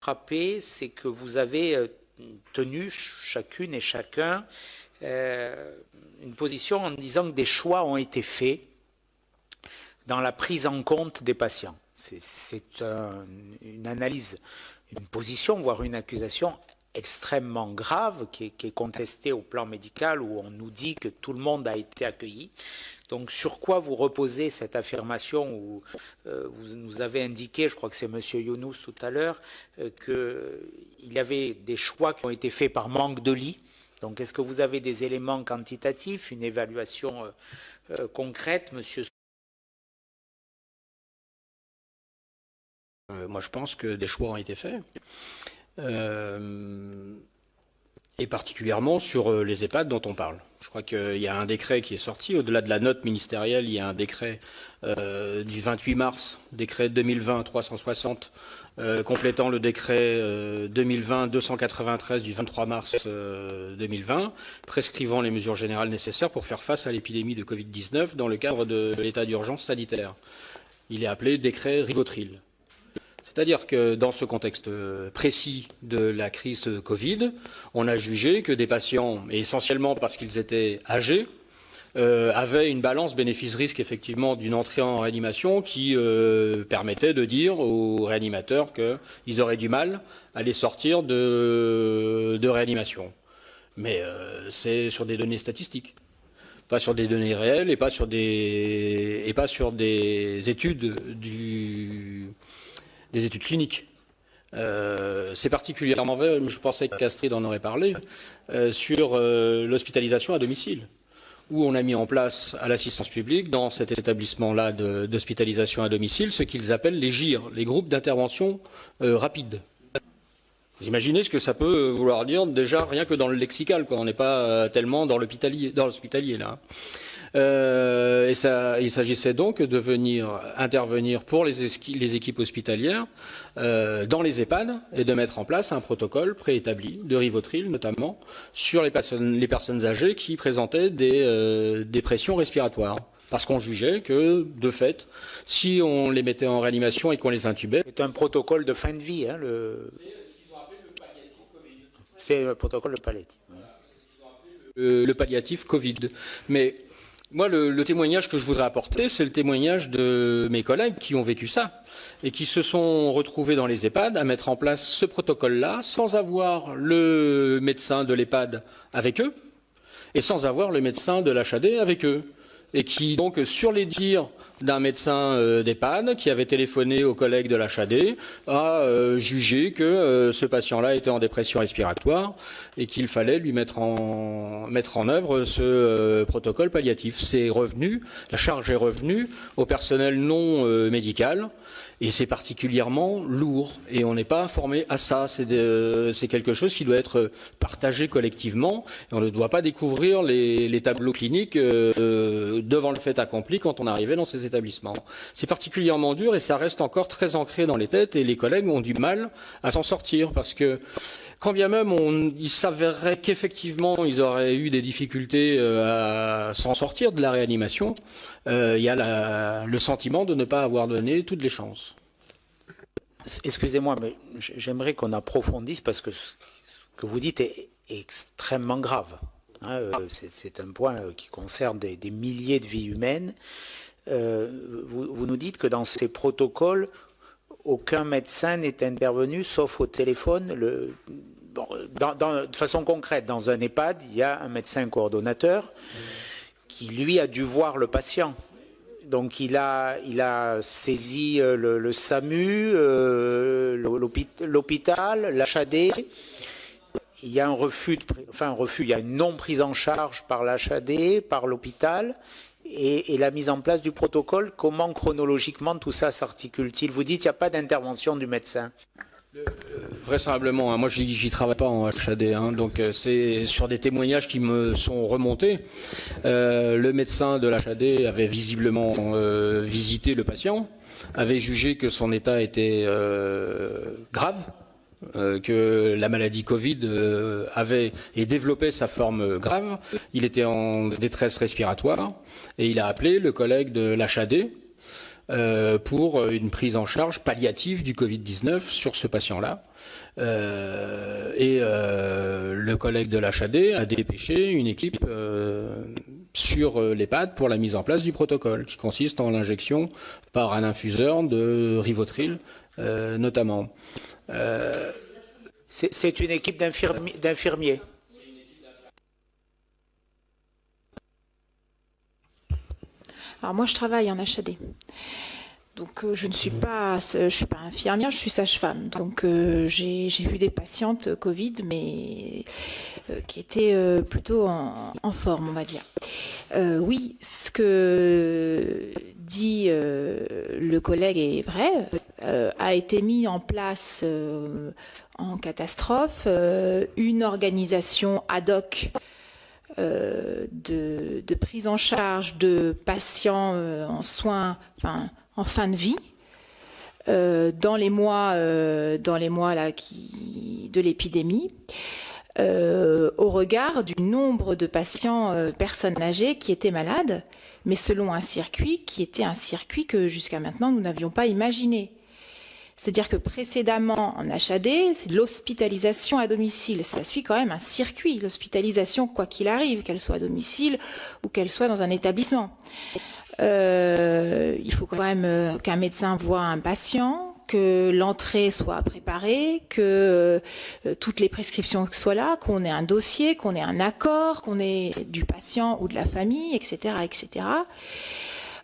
frappé, c'est que vous avez tenu chacune et chacun une position en disant que des choix ont été faits dans la prise en compte des patients. C'est une analyse, une position, voire une accusation extrêmement grave qui est contestée au plan médical, où on nous dit que tout le monde a été accueilli. Donc sur quoi vous reposez cette affirmation où vous nous avez indiqué, je crois que c'est M. Younous tout à l'heure, qu'il y avait des choix qui ont été faits par manque de lits. Donc est-ce que vous avez des éléments quantitatifs, une évaluation concrète, monsieur? Moi je pense que des choix ont été faits. Et particulièrement sur les EHPAD dont on parle. Je crois qu'il y a un décret qui est sorti, au-delà de la note ministérielle, il y a un décret du 28 mars, décret 2020-360, complétant le décret 2020-293 du 23 mars 2020, prescrivant les mesures générales nécessaires pour faire face à l'épidémie de Covid-19 dans le cadre de l'état d'urgence sanitaire. Il est appelé décret Rivotril. C'est-à-dire que dans ce contexte précis de la crise Covid, on a jugé que des patients, et essentiellement parce qu'ils étaient âgés, avaient une balance bénéfice-risque effectivement d'une entrée en réanimation qui permettait de dire aux réanimateurs qu'ils auraient du mal à les sortir de réanimation. Mais c'est sur des données statistiques, pas sur des données réelles et pas sur des études des études cliniques. C'est particulièrement vrai, je pensais qu'Astrid en aurait parlé, sur l'hospitalisation à domicile, où on a mis en place à l'assistance publique, dans cet établissement-là d'hospitalisation à domicile, ce qu'ils appellent les GIR, les groupes d'intervention rapide. Vous imaginez ce que ça peut vouloir dire déjà rien que dans le lexical, quoi. On n'est pas tellement dans l'hospitalier là. Il s'agissait donc de venir intervenir pour les équipes hospitalières dans les EHPAD et de mettre en place un protocole préétabli de Rivotril notamment sur les personnes âgées qui présentaient des pressions respiratoires. Parce qu'on jugeait que, de fait, si on les mettait en réanimation et qu'on les intubait... C'est un protocole de fin de vie, hein, C'est ce qu'ils ont appelé le palliatif Covid. C'est le protocole de palliatif. Voilà, c'est ce qu'ils ont appelé le palliatif Covid. Mais... moi, le témoignage que je voudrais apporter, c'est le témoignage de mes collègues qui ont vécu ça et qui se sont retrouvés dans les EHPAD à mettre en place ce protocole-là sans avoir le médecin de l'EHPAD avec eux et sans avoir le médecin de l'HAD avec eux. Et qui, donc, sur les dires d'un médecin d'EHPAD qui avait téléphoné aux collègues de l'HAD, a jugé que ce patient-là était en dépression respiratoire et qu'il fallait lui mettre en œuvre ce protocole palliatif. C'est revenu, la charge est revenue au personnel non médical. Et c'est particulièrement lourd, et on n'est pas formé à ça. C'est quelque chose qui doit être partagé collectivement, et on ne doit pas découvrir les tableaux cliniques devant le fait accompli quand on arrivait dans ces établissements. C'est particulièrement dur, et ça reste encore très ancré dans les têtes, et les collègues ont du mal à s'en sortir, parce que quand bien même il s'avérerait qu'effectivement ils auraient eu des difficultés à s'en sortir de la réanimation, il y a le sentiment de ne pas avoir donné toutes les chances. Excusez-moi, mais j'aimerais qu'on approfondisse parce que ce que vous dites est extrêmement grave. Hein, c'est un point qui concerne des milliers de vies humaines. Vous nous dites que dans ces protocoles, aucun médecin n'est intervenu sauf au téléphone. De façon concrète, dans un EHPAD, il y a un médecin coordonnateur qui, lui, a dû voir le patient. Donc il a saisi le SAMU, l'hôpital, l'HAD. Il y a un refus, il y a une non prise en charge par l'HAD, par l'hôpital. Et la mise en place du protocole, comment chronologiquement tout ça s'articule-t-il? Vous dites qu'il n'y a pas d'intervention du médecin. Vraisemblablement, hein, moi j'y travaille pas en HAD, hein, donc c'est sur des témoignages qui me sont remontés. Le médecin de l'HAD avait visiblement visité le patient, avait jugé que son état était grave, que la maladie Covid avait et développait sa forme grave. Il était en détresse respiratoire et il a appelé le collègue de l'HAD pour une prise en charge palliative du Covid-19 sur ce patient-là. Le collègue de l'HAD a dépêché une équipe sur l'EHPAD pour la mise en place du protocole, qui consiste en l'injection par un infuseur de Rivotril, notamment. C'est une équipe d'infirmiers. Alors moi, je travaille en HAD. Donc je ne suis pas infirmière, je suis sage-femme. Donc j'ai vu des patientes Covid, mais qui étaient plutôt en forme, on va dire. Oui, ce que dit le collègue est vrai. A été mis en place en catastrophe une organisation ad hoc de prise en charge de patients en soins, en fin de vie, dans les mois là, de l'épidémie, au regard du nombre de patients, personnes âgées qui étaient malades, mais selon un circuit qui était un circuit que jusqu'à maintenant nous n'avions pas imaginé. C'est-à-dire que précédemment, en HAD, c'est de l'hospitalisation à domicile. Ça suit quand même un circuit, l'hospitalisation, quoi qu'il arrive, qu'elle soit à domicile ou qu'elle soit dans un établissement. Il faut quand même qu'un médecin voie un patient, que l'entrée soit préparée, que toutes les prescriptions soient là, qu'on ait un dossier, qu'on ait un accord, qu'on ait du patient ou de la famille, etc., etc.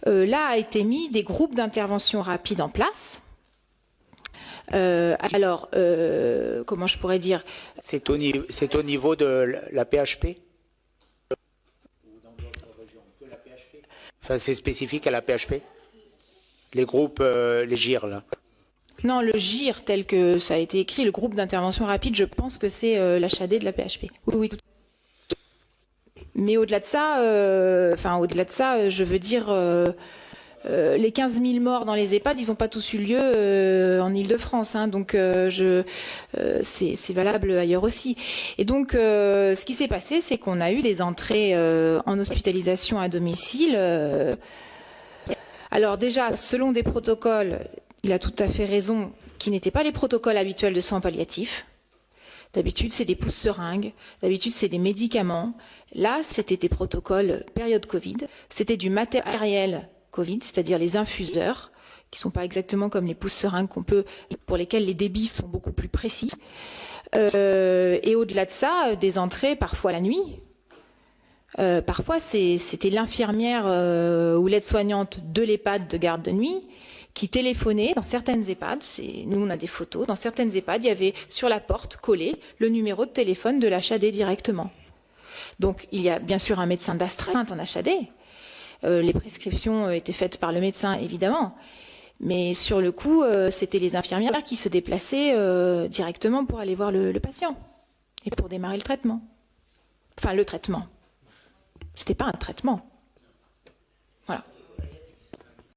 Là a été mis des groupes d'intervention rapide en place. Comment je pourrais dire? C'est au niveau de la PHP? Ou dans d'autres régions que la PHP? Enfin, c'est spécifique à la PHP? Les groupes, les GIR, là? Non, le GIR, tel que ça a été écrit, le groupe d'intervention rapide, je pense que c'est l'HAD de la PHP. Oui, oui, tout. Mais au-delà de ça, je veux dire... les 15 000 morts dans les EHPAD, ils n'ont pas tous eu lieu en Île-de-France, hein, donc c'est valable ailleurs aussi. Et donc, ce qui s'est passé, c'est qu'on a eu des entrées en hospitalisation à domicile. Alors déjà, selon des protocoles, il a tout à fait raison, qui n'étaient pas les protocoles habituels de soins palliatifs. D'habitude, c'est des pousse-seringues, d'habitude, c'est des médicaments. Là, c'était des protocoles période Covid, c'était du matériel Covid, c'est-à-dire les infuseurs, qui ne sont pas exactement comme les pousse-seringues pour lesquels les débits sont beaucoup plus précis. Et au-delà de ça, des entrées parfois la nuit. Parfois, c'était l'infirmière ou l'aide-soignante de l'EHPAD de garde de nuit qui téléphonait dans certaines EHPAD. Nous, on a des photos. Dans certaines EHPAD, il y avait sur la porte collé le numéro de téléphone de l'HAD directement. Donc, il y a bien sûr un médecin d'astreinte en HAD. Les prescriptions étaient faites par le médecin, évidemment. Mais sur le coup, c'était les infirmières qui se déplaçaient directement pour aller voir le patient et pour démarrer le traitement. Enfin, le traitement. C'était pas un traitement.